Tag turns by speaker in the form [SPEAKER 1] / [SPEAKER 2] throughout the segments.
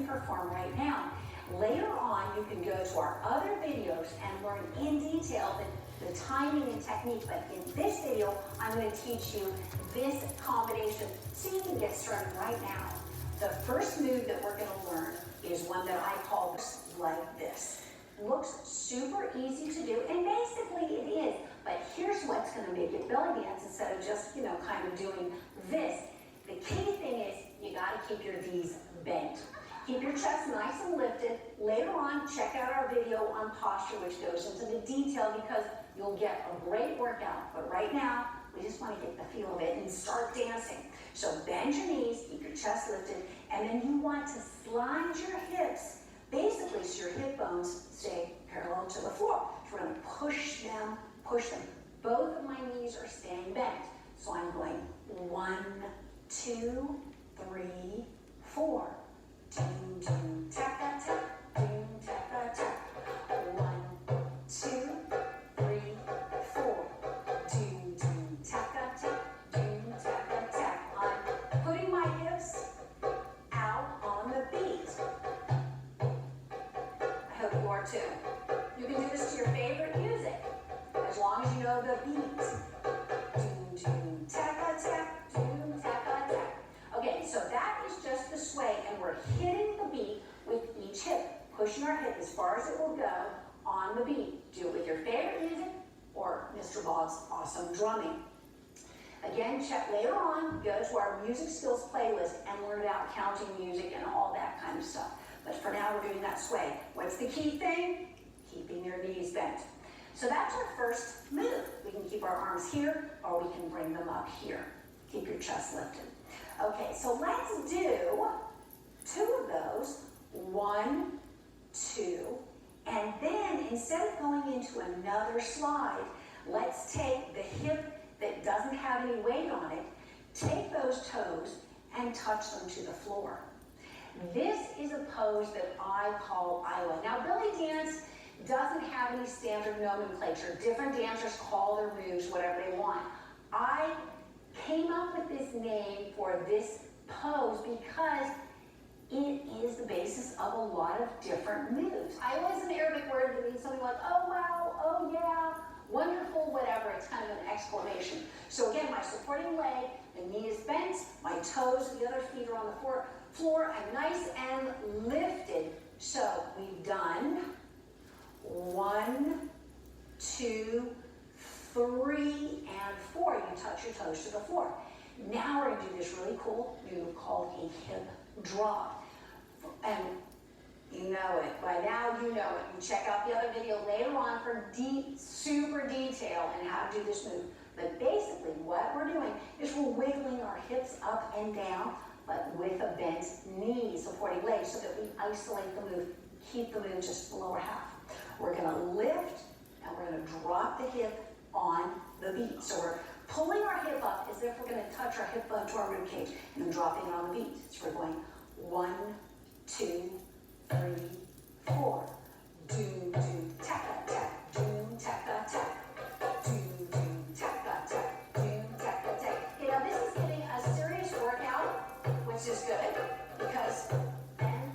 [SPEAKER 1] perform right now. Later on, you can go to our other videos and learn in detail the timing and technique, but in this video, I'm going to teach you this combination so you can get started right now. The first move that we're going to learn is one that I call like this. Looks super easy to do, and basically it is, but here's what's going to make it belly dance instead of just, kind of doing this. The key thing is you got to keep your knees bent. Keep your chest nice and lifted. Later on, check out our video on posture, which goes into the detail because you'll get a great workout. But right now, we just want to get the feel of it and start dancing. So bend your knees, keep your chest lifted, and then you want to slide your hips, basically so your hip bones stay parallel to the floor. So we're going to push them. Both of my knees are staying bent. So I'm going 1, 2, 3, 4. Doom, doom, tap, tap, doom, tap, tap. 1, 2, 3, 4. Doom, doom, tap, tap, doom, tap, tap. I'm putting my hips out on the beat. I hope you are too. You can do this to your favorite music, as long as you know the beat. Doom, doom, tap, tap, doom, tap, tap. Okay, so that is just the sway, and we're hitting the beat with each hip, pushing our hip as far as it will go on the beat. Do it with your favorite music or Mr. Bob's awesome drumming. Again, check later on, go to our music skills playlist and learn about counting music and all that kind of stuff. But for now, we're doing that sway. What's the key thing? Keeping your knees bent. So that's our first move. We can keep our arms here, or we can bring them up here. Keep your chest lifted. Okay, so let's do 2 of those. 1, 2, and then instead of going into another slide, let's take the hip that doesn't have any weight on it, take those toes and touch them to the floor. This is a pose that I call Iowa. Now, belly dance doesn't have any standard nomenclature. Different dancers call their moves whatever they want. I came up with this name for this pose because it is the basis of a lot of different moves. Iowa is an Arabic word that means something like, oh wow, oh yeah, wonderful, whatever. It's kind of an exclamation. So again, my supporting leg, the knee is bent, my toes, the other feet are on the floor. I'm nice and lifted. So we've done 1, 2, 3, and 4. You touch your toes to the floor. Now we're going to do this really cool move called a hip drop. And you know it. By now you know it. You check out the other video later on for super detail and how to do this move. But basically what we're doing is we're wiggling our hips up and down, but with a bent knee, supporting legs, so that we isolate the move, keep the move just the lower half. We're going to lift and we're going to drop the hip on the beat. So we're pulling our hip up as if we're going to touch our hip bone to our rib cage and then dropping it on the beat. So we're going 1, 2, 3, 4. Doom, doom, tap, tap, doom, tap, tap. Doom, doom, tap, tap, doom, tap, tap. You know, this is getting a serious workout, which is good because then,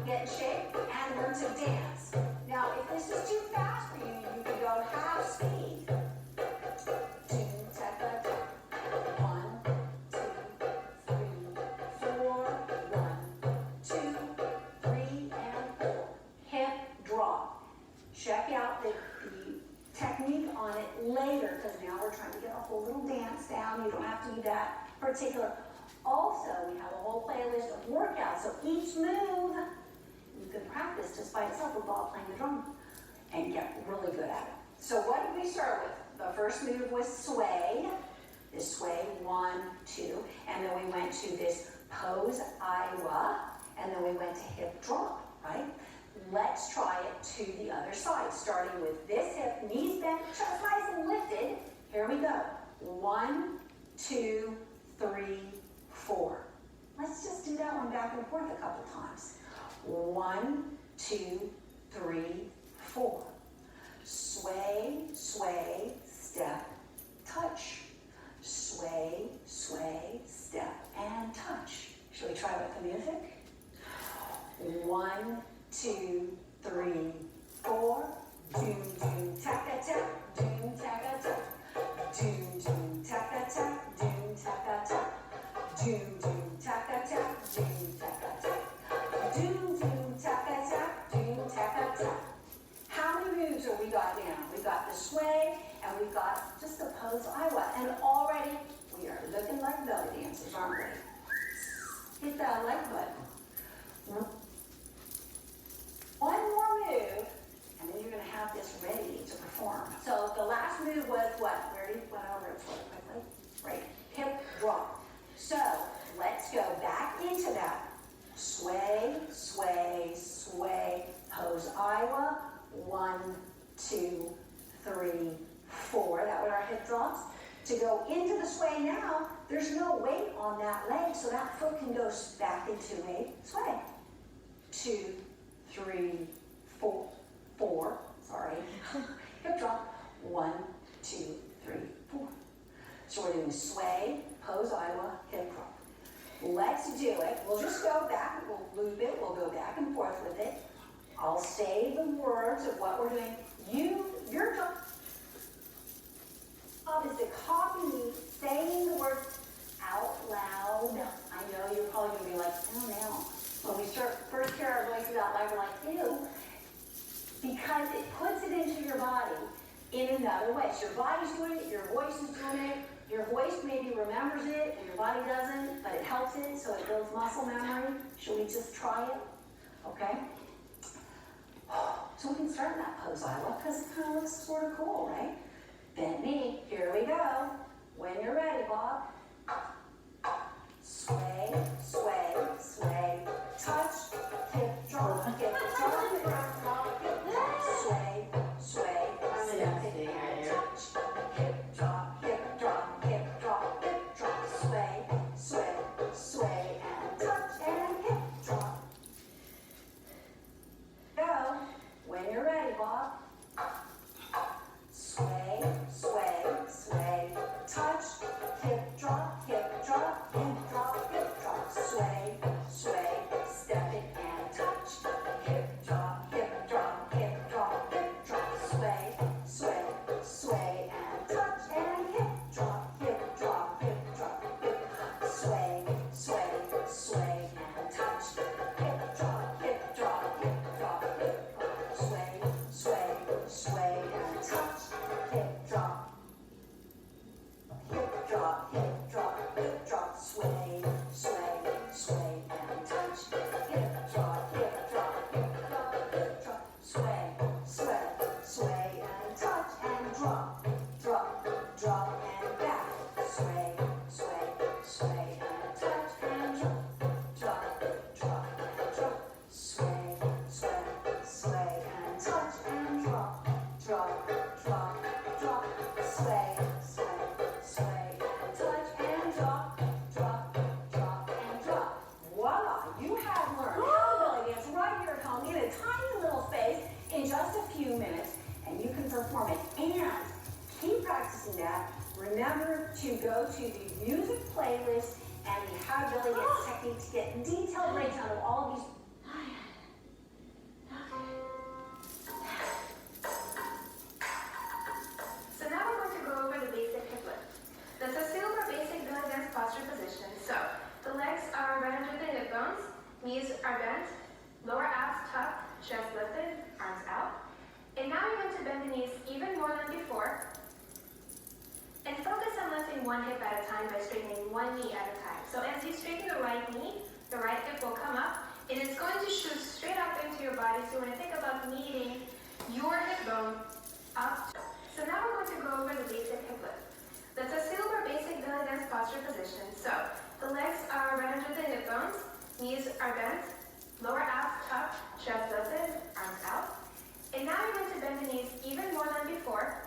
[SPEAKER 1] get in shape and learn to dance. Now, if this is too fast for you, you can go half speed. Doom, tap, tap. 1, 2, 3, 4. 1, 2, 3, and 4. Hip drop. Check out the technique on it later, because now we're trying to get a whole little dance down. You don't have to do that particular. Also, we have a whole playlist of workouts, so each move you can practice just by itself with Bob playing the drum and get really good at it. So what did we start with? The first move was sway. This sway, 1, 2, and then we went to this pose Iowa, and then we went to hip drop, right? Let's try it to the other side, starting with this hip, knees bent, chest nice and lifted. Here we go. 1, 2, 3, 4. Let's just do that one back and forth a couple times. 1, 2, 3, 4. Sway, sway, step, touch. Sway, sway, step, and touch. Shall we try with the music? 1, 2, 3, 4. Doom, doom, taka, tak. Doom, taka, tak. Doom, doom, taka, tak. Doom, taka, tak. Doom, doom, taka, tak. Doom, taka, tak. Doom, doom, taka, tak. Doom, taka, tak. How many moves have we got now? We got the sway, and we got just the pose Iowa. And already, we are looking like belly dancers, aren't we? Hit that like button. One more move, and then you're going to have this ready to perform. So the last move was what? We already went over it really quickly. Right, hip drop. So let's go back into that. Sway, sway, sway, pose Iowa. 1, 2, 3, 4. That was our hip drops. To go into the sway now, there's no weight on that leg, so that foot can go back into a sway. 2, 3, 4. Sorry. Hip drop. 1, 2, 3, 4. So we're doing sway, pose Iowa, hip drop. Let's do it. We'll just go back. We'll loop it. We'll go back and forth with it. I'll say the words of what we're doing. Your job is to copy me saying the words out loud. I know you're probably going to be like, oh no. When we first hear our voices out loud, we're like, ew. Because it puts it into your body in another way. So your body's doing it, your voice is doing it. Your voice maybe remembers it, and your body doesn't, but it helps it, so it builds muscle memory. Should we just try it? Okay? So we can start in that pose, Iowa, because it kind of looks sort of cool, right? Bend knee. Here we go. When you're ready, Bob. Sway, sway, sway. Touch, hip drop, hip drop, hip drop, hip drop. Sway, sway, step it and touch. Hip drop, hip drop, hip drop, hip drop. Sway, sway, sway and touch and hip drop. Go. When you're ready, Bob. Sway, sway, sway. Touch, hip drop, hip drop, hip drop, hip drop. Sway, sway, step it and touch. Hip drop, hip drop, hip drop, hip drop. Sway, sway, sway and touch and hip drop, hip drop, hip drop, hip. Sway, sway, sway and touch. Hip drop, hip drop, hip drop, hip drop. Sway, sway, sway and touch. Hip drop, hip drop, hip drop, hip drop. Sway, sway, sway and touch. Hip drop, hip drop, hip drop, hip drop. Sway, sway, sway and touch and drop, drop, drop and back. Sway, sway, sway and touch and drop, drop, drop and drop. Sway, sway, sway and touch and drop, drop, drop, drop. Sway, sway, sway and touch and drop, drop, drop and drop. Voila! You have learned how to belly dance right here at home in a tiny little space in just a few minutes, and you can perform it. And keep practicing that. Remember to go to the music playlist and the How to Belly Dance Technique to get detailed breakdown of all of these.
[SPEAKER 2] So now we're going to go over the basic hip lift. That's a silver basic belly dance posture position. So the legs are right under the hip bones, knees are bent, lower abs tucked, chest lifted, arms out. And now you're going to bend the knees even more than before. And focus on lifting one hip at a time by straightening one knee at a time. So as you straighten the right knee, the right hip will come up, and it's going to shoot straight up into your body. So when you think about kneading your hip bone up. So now we're going to go over the basic hip lift. That's a silver basic belly dance posture position. So the legs are right under the hip bones, knees are bent, lower abs tucked, chest lifted, arms out. And now you're going to bend the knees even more than before.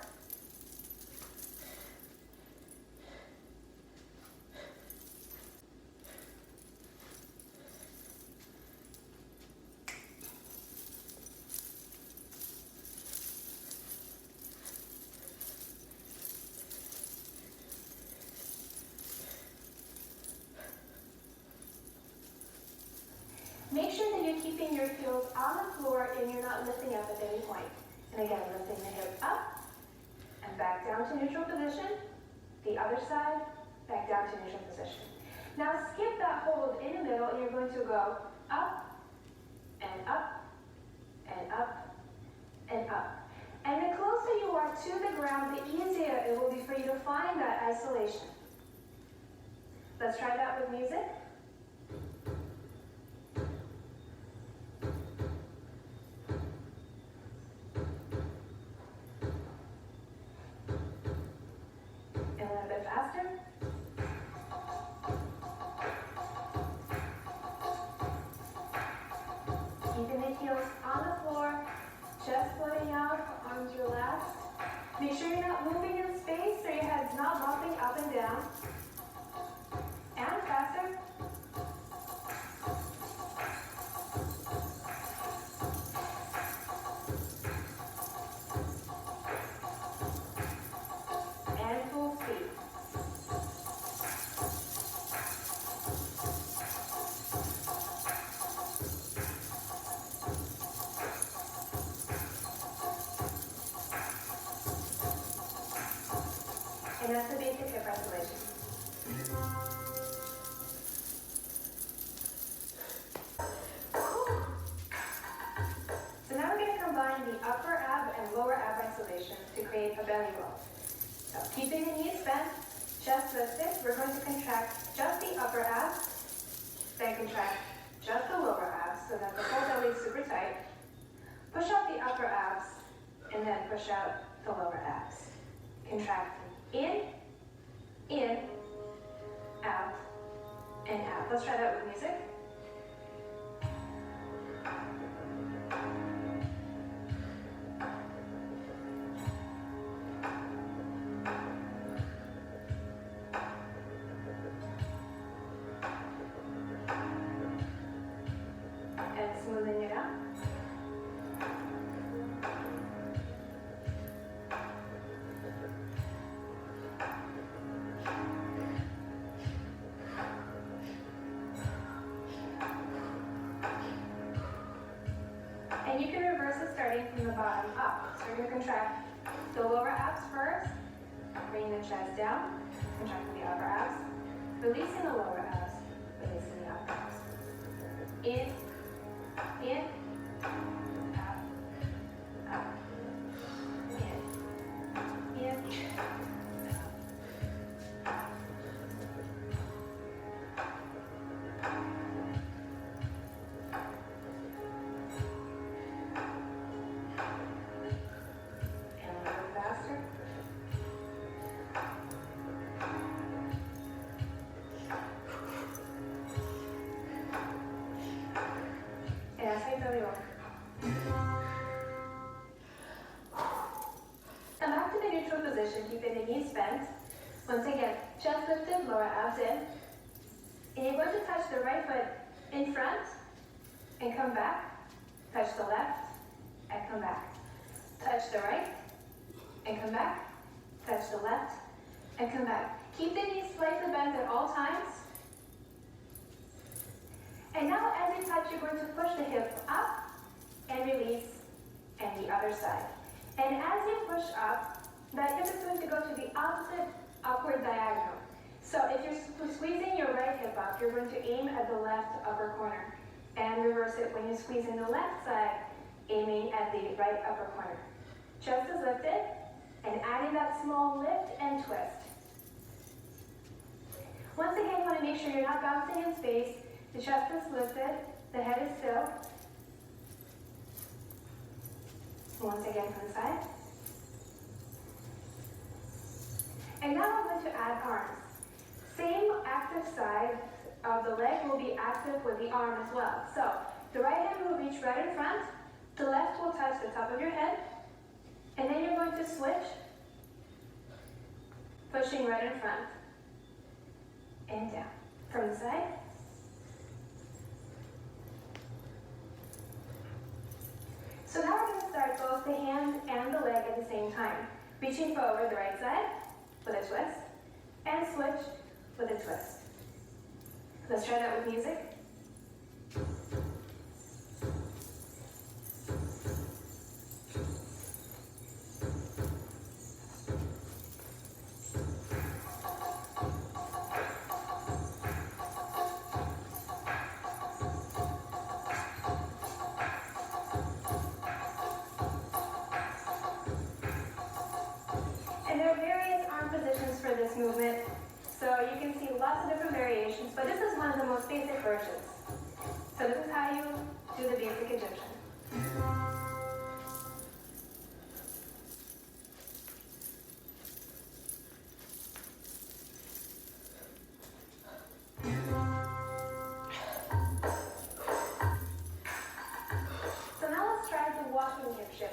[SPEAKER 2] Make sure that you're keeping your heels on the floor and you're not lifting up at any point. And again, lifting the hips up and back down to neutral position. The other side, back down to neutral position. Now skip that hold in the middle and you're going to go up and up and up and up. And the closer you are to the ground, the easier it will be for you to find that isolation. Let's try that with music. And a little bit faster. Keeping the heels on the floor, chest floating out, arms relaxed. Make sure you're not moving in space so your head's not bumping up and down. And faster. And full speed. And that's the basic hip isolation. So now we're going to combine the upper ab and lower ab isolation to create a belly roll. So keeping the knees bent, chest lifted, we're going to contract just the upper abs, then contract just the lower abs so that the whole belly is super tight. Push out the upper abs, and then push out the lower abs. Contracting in, out, and out. Let's try that with music. And smoothing it out. And you can reverse it starting from the bottom up. So you're going to contract the lower abs first, bringing the chest down, contracting the upper abs, releasing the lower abs, releasing the upper abs. In, out, out, in, out. And a little faster. And that's how you belly roll. Come back to the neutral position, keeping the knees bent. Once again, chest lifted, lower abs in. And you're going to touch the right foot in front and come back. Touch the left and come back. Touch the right and come back. Touch the left and come back. Keep the knees slightly bent at all times. And now as you touch, you're going to push the hip up and release, and the other side. And as you push up, that hip is going to go to the opposite upward diagonal. So if you're squeezing your right hip up, you're going to aim at the left upper corner. And reverse it when you're squeezing the left side, aiming at the right upper corner. Chest is lifted, and adding that small lift and twist. Once again, you want to make sure you're not bouncing in space. The chest is lifted, the head is still. Once again from the side. And now we're going to add arms. Same active side of the leg will be active with the arm as well. So the right hand will reach right in front, the left will touch the top of your head, and then you're going to switch, pushing right in front and down. From the side. So now we're going to start both the hand and the leg at the same time. Reaching forward the right side with a twist, and switch with a twist. Let's try that with music. basic versions. So this is how you do the basic Egyptian. So now let's try the walking hip shimmy.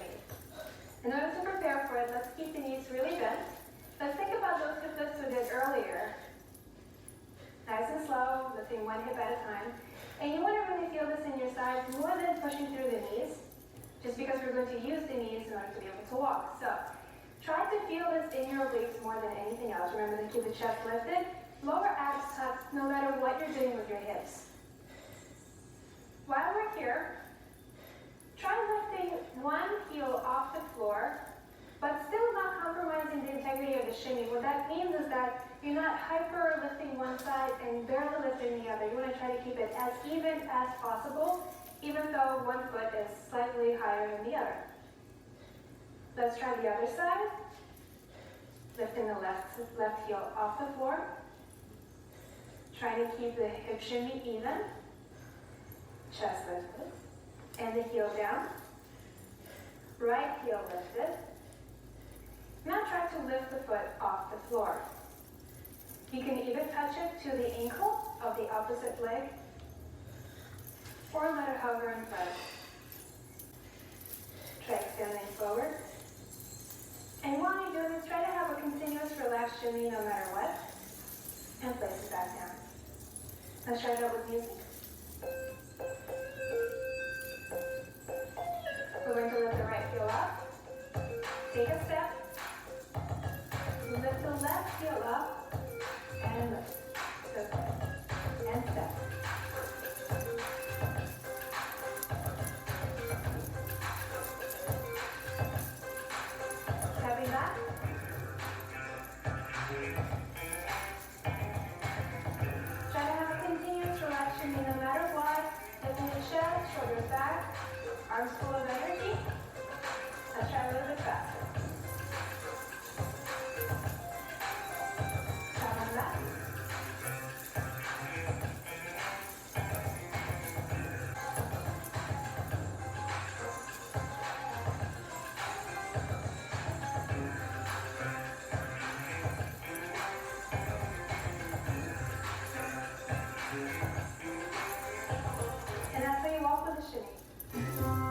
[SPEAKER 2] In order to prepare for it, let's keep the knees really bent. Let's think about those hip lifts we did earlier. Nice and slow, lifting one hip at a time. And you want to really feel this in your sides more than pushing through the knees, just because we're going to use the knees in order to be able to walk. So try to feel this in your obliques more than anything else. Remember to keep the chest lifted, lower abs tucked, no matter what you're doing with your hips. While we're here, try lifting one heel off the floor, but still not compromising the integrity of the shimmy. What that means is that you're not hyper lifting one side and barely lifting the other. You want to try to keep it as even as possible, even though one foot is slightly higher than the other. Let's try the other side. Lifting the left heel off the floor. Trying to keep the hip shimmy even. Chest lifted. And the heel down. Right heel lifted. Now try to lift the foot off the floor. You can even touch it to the ankle of the opposite leg, or let it hover in front. Try extending forward. And while you're doing this, try to have a continuous relaxed shimmy no matter what, and place it back down. Let's try it out with music. We're going to lift the right heel up. Take a step. Lift the left heel up. And lift. So, and step. Stepping back. Try to have a continuous relaxed shimmy no matter what. Lifting the chest, shoulders back, arms full of energy. Let's try a little bit faster. Coming back. And that's how you walk with a shimmy.